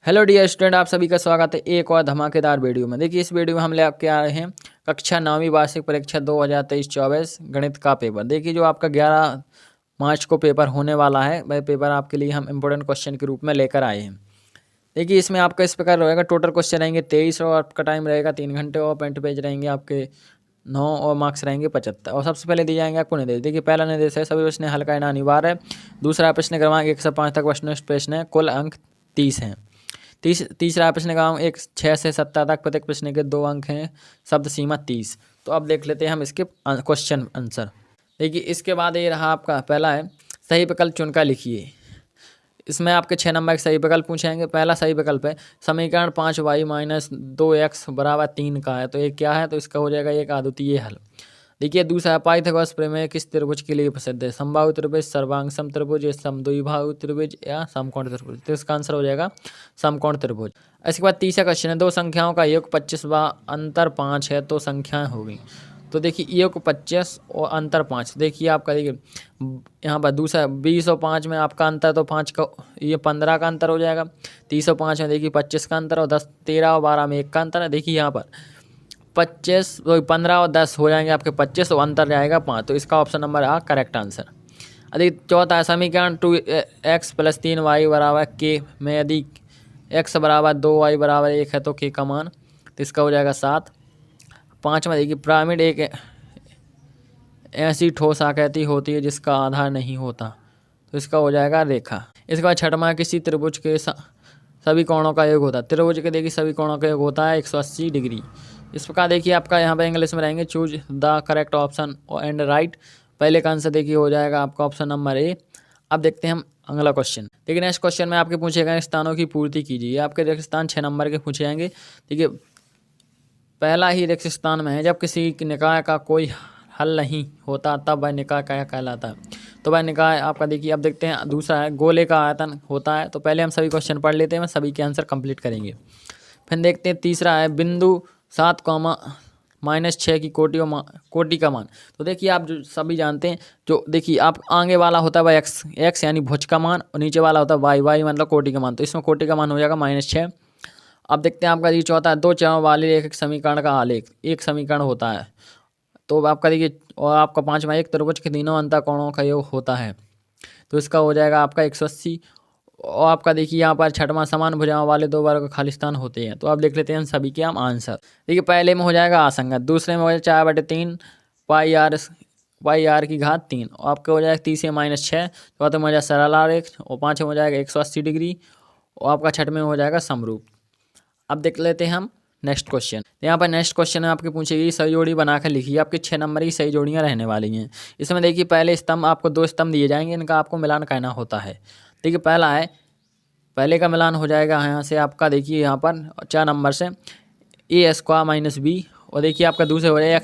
Hello dear student, आप सभी का स्वागत है एक और धमाकेदार वीडियो में। देखिए, इस वीडियो में हम ले आपके आ रहे हैं कक्षा 9वीं वार्षिक परीक्षा 2023-24 गणित का पेपर। देखिए, जो आपका 11 मार्च को पेपर होने वाला है, वह पेपर आपके लिए हम इम्पोर्टेंट क्वेश्चन के रूप में लेकर आए हैं। देखिए, इसमें आपका इस प्रकार रहेगा, टोटल क्वेश्चन रहेंगे 23 और आपका टाइम रहेगा 3 घंटे और पेंट पेज रहेंगे आपके 9 और मार्क्स रहेंगे 75। और सबसे पहले दिए जाएंगे आपको निर्देश। देखिए, पहला निर्देश है सभी प्रश्न हल करना अनिवार्य है। दूसरा प्रश्न क्रमांक 1 से 5 तक प्रश्न है, कुल अंक 30 हैं। तीसरा प्रश्न का 6 से 7 तक प्रत्येक प्रश्न के 2 अंक हैं, शब्द सीमा 30। तो अब देख लेते हैं हम इसके क्वेश्चन आंसर। देखिए, इसके बाद ये रहा आपका पहला है, सही विकल्प चुनकर लिखिए। इसमें आपके 6 नंबर के सही विकल्प पूछेंगे। पहला सही विकल्प है समीकरण 5y - 2x = 3 का है, तो ये क्या है? तो इसका हो जाएगा एक अद्वितीय हल। देखिए, दूसरा पाइथागोरस प्रमेय किस त्रिभुज के लिए प्रसिद्ध है? समबाहु त्रिभुज, सर्वांग त्रिभुज, समद्विबाहु त्रिभुज या समकोण त्रिभुज? तो इसका आंसर हो जाएगा समकोण त्रिभुज। इसके बाद तीसरा क्वेश्चन है, दो संख्याओं का योग 25 व अंतर 5 है, तो संख्याएं होगी। तो देखिए, योग 25 और अंतर 5। देखिए आपका, देखिए यहाँ पर दूसरा 20 और 5 में आपका अंतर, तो 5 का ये 15 का अंतर हो जाएगा। 30 और 5 में देखिए 25 का अंतर, और 10, 13 और 12 में 1 का अंतर है। देखिए यहाँ पर 25, 15 और 10 हो जाएंगे आपके 25 और अंतर जाएगा 5। तो इसका ऑप्शन नंबर आ करेक्ट आंसर। अधिक चौथा है समीकरण 2x + 3y = k में यदि x = 2y = 1 है, तो k का मान, तो इसका हो जाएगा 7। पाँचवा देखिए, पिरामिड एक ऐसी ठोस आकृति होती है जिसका आधार नहीं होता, तो इसका हो जाएगा रेखा। इसके बाद छठवां, किसी त्रिभुज के सभी कोणों का योग होता है। त्रिभुज के देखिए सभी कोणों का योग होता है 180 डिग्री। इस प्रकार देखिए आपका यहाँ पर इंग्लिश में रहेंगे, choose the correct option and right. पहले का आंसर देखिए हो जाएगा आपका ऑप्शन नंबर ए। अब देखते हैं हम अगला क्वेश्चन। देखिए, नेक्स्ट क्वेश्चन में आपके पूछे गए स्थानों की पूर्ति कीजिए। आपके रिक्त स्थान 6 नंबर के पूछे जाएंगे। देखिए, पहला ही रिक्त स्थान में है, जब किसी निकाय का कोई हल नहीं होता तब वह निकाय क्या कहलाता है? तो वह निकाय आपका, देखिए अब देखते हैं। दूसरा है, गोले का आयतन होता है। तो पहले हम सभी क्वेश्चन पढ़ लेते हैं, सभी के आंसर कंप्लीट करेंगे। फिर देखते हैं तीसरा है, बिंदु 7, -6 की कोटि का मान। तो देखिए, आप जो सभी जानते हैं, जो देखिए आप आगे वाला होता है वह x यानी भुज का मान, और नीचे वाला होता है y मतलब कोटि का मान। तो इसमें कोटि का मान हो जाएगा -6। अब देखते हैं आपका ये चौथा है, दो चरों वाले एक समीकरण का आलेख। एक समीकरण होता है, तो आपका देखिए, और आपका पाँचवा, एक त्रिभुज के तीनों अंतर कोणों का योग होता है, तो इसका हो जाएगा आपका 180। और आपका देखिए यहाँ पर छठवां, समान भुजाओं वाले दो वर्ग खालिस्तान होते हैं। तो आप देख लेते हैं सभी के हम आंसर। देखिए, पहले में हो जाएगा आसंगत, दूसरे में हो जाएगा 4/3 पाई r की घात 3, और आपके हो जाएगा तीसरे -6, चौथे में हो जाएगा सरल आरेख, और पाँचवें में हो जाएगा 180 डिग्री, और आपका छठवें में हो जाएगा समरूप। अब देख लेते हैं हम नेक्स्ट क्वेश्चन। यहाँ पर नेक्स्ट क्वेश्चन में आपके पूछेगी सही जोड़ी बनाकर लिखिए। आपके 6 नंबर की सही जोड़ियाँ रहने वाली हैं। इसमें देखिए, पहले स्तंभ आपको 2 स्तंभ दिए जाएंगे, इनका आपको मिलान करना होता है। देखिए, पहला है, पहले का मिलान हो जाएगा यहाँ से आपका, देखिए यहाँ पर 4 नंबर से a² - b, और देखिए आपका दूसरे हो जाएगा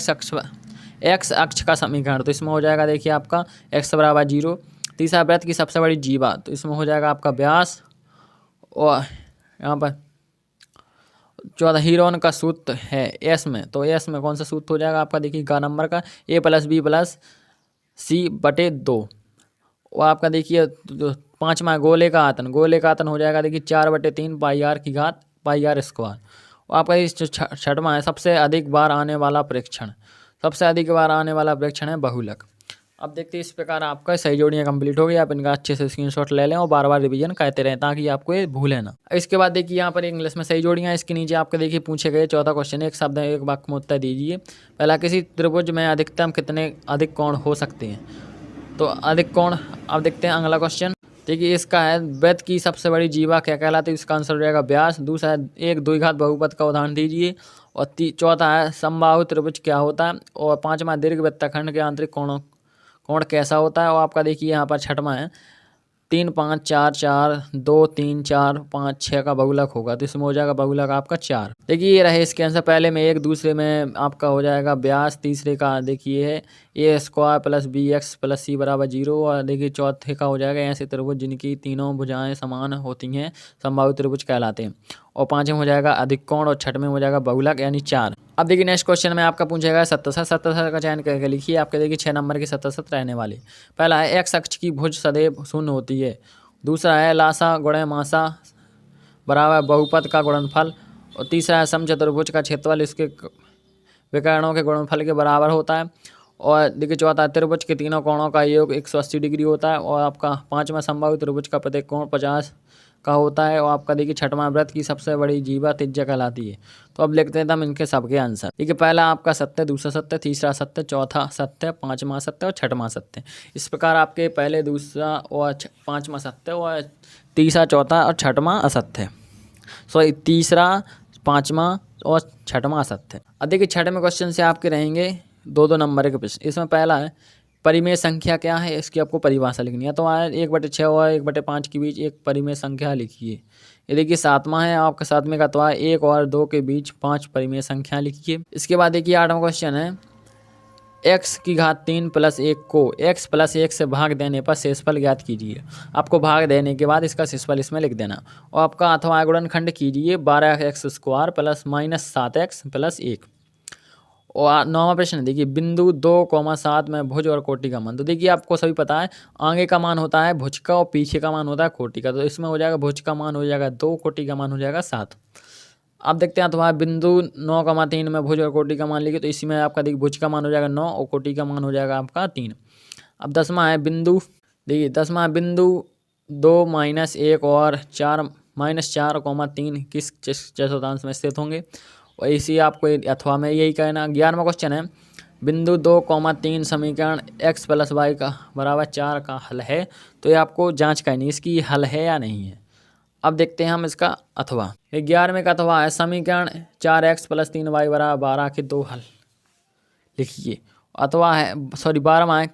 x अक्ष का समीकरण। तो इसमें हो जाएगा देखिए आपका x = 0। तीसरा, वृत्त की सबसे बड़ी जीवा। तो इसमें हो जाएगा आपका व्यास। और यहाँ पर चौथा, हीरोन का सूत्र है एस में। तो एस में कौन सा सूत्र हो जाएगा आपका? देखिए का नंबर का a + b + c/2। और आपका देखिए पाँचवा, गोले का आयतन। गोले का आयतन हो जाएगा देखिए 4/3 पाई r की घात πr²। और आपका इस छठवां है, सबसे अधिक बार आने वाला परीक्षण। सबसे अधिक बार आने वाला परीक्षण है बहुलक। अब देखते हैं, इस प्रकार आपका सही जोड़ियाँ कंप्लीट हो गई। आप इनका अच्छे से स्क्रीनशॉट ले लें और बार बार रिवीजन करते रहें, ताकि आपको ये भूले ना। इसके बाद देखिए यहाँ पर इंग्लिश में सही जोड़ियाँ, इसके नीचे आपके देखिए पूछे गए चौथा क्वेश्चन, एक शब्द एक वाक्य में उत्तर दीजिए। पहला, किसी त्रिभुज में अधिकतम कितने अधिक कोण हो सकते हैं? तो अधिक कोण, अब देखते हैं अगला क्वेश्चन। देखिए, इसका है, वृत्त की सबसे बड़ी जीवा क्या कहलाती है? इसका आंसर हो जाएगा व्यास। दूसरा है, एक द्विघात बहुपद का उदाहरण दीजिए। और चौथा है, समबाहु त्रिभुज क्या होता है? और पाँचवा, दीर्घवृत्तखंड के आंतरिक कोण कैसा होता है? और आपका देखिए यहाँ पर छठवां है, 3 5 4 4 2 3 4 5 6 का बहुलक होगा। तो इसमें हो जाएगा बहुलक आपका 4। देखिए, ये रहे इसके आंसर। पहले में एक, दूसरे में आपका हो जाएगा व्यास, तीसरे का देखिए है a² + bx + c = 0। और देखिए चौथे का हो जाएगा, ऐसे त्रिभुज जिनकी तीनों भुजाएं समान होती हैं समबाहु त्रिभुज कहलाते हैं। और पाँचवें हो जाएगा अधिक कोण, और छठवें हो जाएगा बहुलक यानी 4। अब देखिए नेक्स्ट क्वेश्चन में आपका पूछेगा सतसत का चयन करके लिखिए। आपके देखिए 6 नंबर की सतसत रहने वाली। पहला है, x अक्ष की भुज सदैव शून्य होती है। दूसरा है, लासा गुणे मासा बराबर बहुपद का गुणनफल। और तीसरा है समचतुर्भुज का क्षेत्रफल इसके विकर्णों के गुणनफल के बराबर होता है। और देखिए चौथा, त्रिभुज के तीनों कोणों का योग 180 डिग्री होता है। और आपका पांचवा, संभावित त्रिभुज का प्रत्येक कोण 50 का होता है। और आपका देखिए छठवां, वृत्त की सबसे बड़ी जीवा त्रिज्या कहलाती है। तो अब लिखते हैं हम इनके सबके आंसर। देखिए पहला आपका सत्य, दूसरा सत्य, तीसरा सत्य, चौथा सत्य, पांचवा सत्य और छठवां सत्य। इस प्रकार आपके पहले, दूसरा और पांचवा सत्य और तीसरा, चौथा और छठवां असत्य। सॉरी, तीसरा, पांचवा और छठवां असत्य। अब देखिए छठवें क्वेश्चन से आपके रहेंगे 2-2 नंबर के प्रश्न। इसमें पहला है परिमेय संख्या क्या है, इसकी आपको परिभाषा लिखनी है। तो 1/6 और 1/5 के बीच एक परिमेय संख्या लिखिए। ये देखिए सातवां है आपका, सातवें का तो 1 और 2 के बीच 5 परिमेय संख्या लिखिए। इसके बाद देखिए आठवां क्वेश्चन है x की घात 3 + 1 को x + 1 से भाग देने पर शेषफल ज्ञात कीजिए। आपको भाग देने के बाद इसका शेषफल इसमें लिख देना। और आपका अथवा गुणनखंड कीजिए 12x² + -7x + 1। और नौवां प्रश्न देखिए बिंदु 2,7 में भुज और कोटि का मान। तो देखिए आपको सभी पता है आगे का मान होता है भुज का और पीछे का मान होता है कोटि का। तो इसमें हो जाएगा भुज का मान हो जाएगा 2, कोटि का मान हो जाएगा 7। अब देखते हैं तुम्हारा बिंदु 9,3 में भुज और कोटि का मान लिखिए। तो इसी में आपका देखिए भुज का मान हो जाएगा 9 और कोटि का मान हो जाएगा आपका 3। अब 10वां है बिंदु, देखिए 10वां बिंदु 2 - 1 और 4 -4,3 किस चतुर्थांश में स्थित होंगे। और इसी आपको अथवा में यही कहना। 11वां क्वेश्चन है बिंदु 2,3 समीकरण x + y का बराबर 4 का हल है। तो ये आपको जांच करनी है इसकी हल है या नहीं है। अब देखते हैं हम इसका अथवा। 11वें का अथवा है समीकरण 4x + 3y = 12 के 2 हल लिखिए। अथवा है 12वां है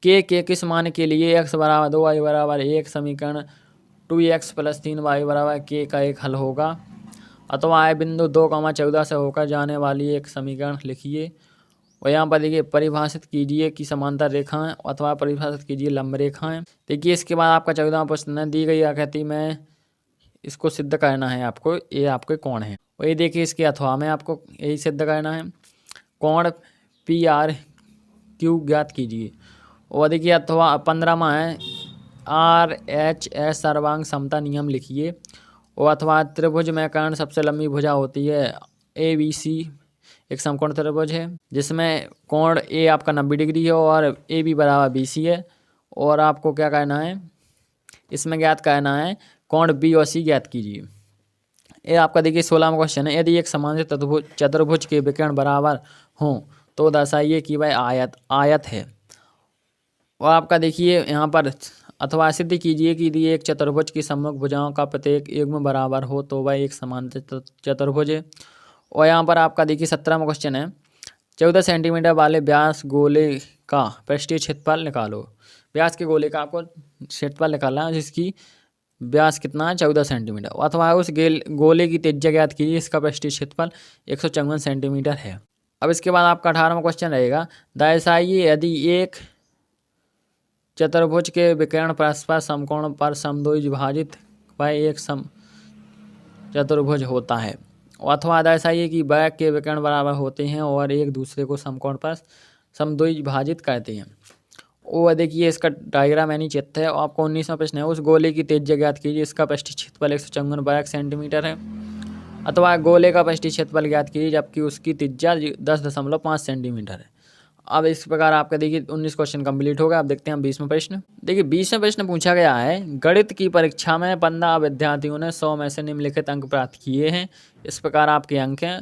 के किस मान के लिए x = 2 y = 1 समीकरण 2x + 3y = k का एक हल होगा। अथवा है बिंदु 2,14 से होकर जाने वाली एक समीकरण लिखिए। और यहाँ पर देखिए परिभाषित कीजिए कि समांतर रेखाएं अथवा परिभाषित कीजिए लंब रेखाएं। देखिए इसके बाद आपका 14वां प्रश्न दी गई आकृति में इसको सिद्ध करना है आपको, ये आपके कोण है। और ये देखिए इसके अथवा में आपको यही सिद्ध करना है। कोण PRQ ज्ञात कीजिए। और देखिए अथवा 15वां है RHS सर्वांग समता नियम लिखिए। और अथवा त्रिभुज में कर्ण सबसे लंबी भुजा होती है ABC, एक समकोण त्रिभुज है जिसमें कोण A आपका 90 डिग्री है और AB = BC है। और आपको क्या करना है इसमें ज्ञात करना है कोण B और C ज्ञात कीजिए। ये आपका देखिए 16वां क्वेश्चन है यदि एक समान चतुर्भुज के विकर्ण बराबर हों तो दर्शाइए कि वह आयत है। और आपका देखिए यहाँ पर अथवा सिद्ध कीजिए कि यदि एक चतुर्भुज की सम्मुख भुजाओं का प्रत्येक युग्म बराबर हो तो वह एक समान चतुर्भुज है। और यहाँ पर आपका देखिए 17वां क्वेश्चन है 14 सेंटीमीटर वाले व्यास गोले का पृष्ठीय क्षेत्रफल निकालो। व्यास के गोले का आपको क्षेत्रफल निकालना है जिसकी व्यास कितना है 14 सेंटीमीटर। अथवा उस गोले की त्रिज्या ज्ञात कीजिए, इसका पृष्ठीय क्षेत्रफल 154 सेंटीमीटर है। अब इसके बाद आपका 18वां क्वेश्चन रहेगा दर्शाइए यदि एक चतुर्भुज के विकर्ण परस्पर समकोण पर समद्विज विभाजित वह एक सम चतुर्भुज होता है। अथवा दर्शाइए कि वह के विकर्ण बराबर होते हैं और एक दूसरे को समकोण पर समद्विज विभाजित करते हैं। और देखिए इसका डायग्राम यानी चित्र है। और आपको 19वां प्रश्न है उस गोले की त्रिज्या ज्ञात कीजिए, इसका पृष्ठीय क्षेत्रफल 154 वर्ग सेंटीमीटर है। अथवा गोले का पृष्ठीय क्षेत्रफल ज्ञात कीजिए जबकि उसकी त्रिज्या 10.5 सेंटीमीटर है। अब इस प्रकार आपका देखिए 19 क्वेश्चन कंप्लीट होगा। अब देखते हैं हम 20वां प्रश्न। देखिए 20वां प्रश्न पूछा गया है गणित की परीक्षा में 15 विद्यार्थियों ने 100 में से निम्नलिखित अंक प्राप्त किए हैं। इस प्रकार आपके अंक हैं।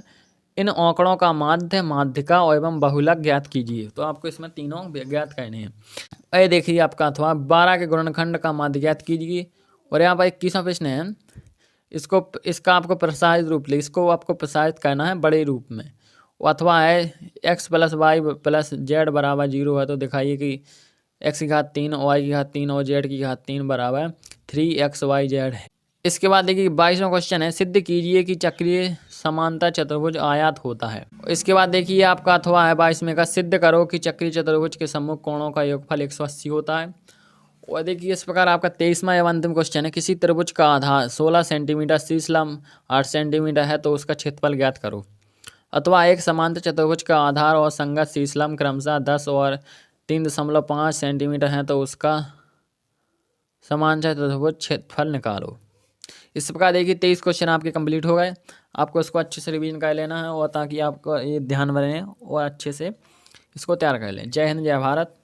इन आंकड़ों का माध्य, माध्यिका एवं बहुलक ज्ञात कीजिए। तो आपको इसमें तीनों ज्ञात करने हैं। ये देखिए आपका अथवा 12 के गुणनखंड का माध्य ज्ञात कीजिए। और यहाँ पर 21वां प्रश्न है इसका आपको प्रसारित रूप इसको आपको प्रसारित करना है बड़े रूप में। अथवा है x + y + z = 0 है तो दिखाइए कि x की घात 3 y की घात 3 और z की घात 3 = 3xyz है। इसके बाद देखिए 22वां क्वेश्चन है सिद्ध कीजिए कि चक्रीय समांतर चतुर्भुज आयत होता है। इसके बाद देखिए आपका अथवा है 22वें का सिद्ध करो कि चक्रीय चतुर्भुज के सम्मुख कोणों का योगफल 180 होता है। और देखिए इस प्रकार आपका 23वां एवं अंतिम क्वेश्चन है किसी त्रिभुज का आधार 16 सेंटीमीटर, शीर्ष लंब 8 सेंटीमीटर है तो उसका क्षेत्रफल ज्ञात करो। अथवा एक समांतर चतुर्भुज का आधार और संगत शीर्ष लंब क्रमशः 10 और 3.5 सेंटीमीटर है तो उसका समांतर चतुर्भुज क्षेत्रफल निकालो। इस प्रकार देखिए 23 क्वेश्चन आपके कंप्लीट हो गए। आपको इसको अच्छे से रिवीजन कर लेना है और ताकि आपको ये ध्यान में रहे और अच्छे से इसको तैयार कर लें। जय हिंद, जय भारत।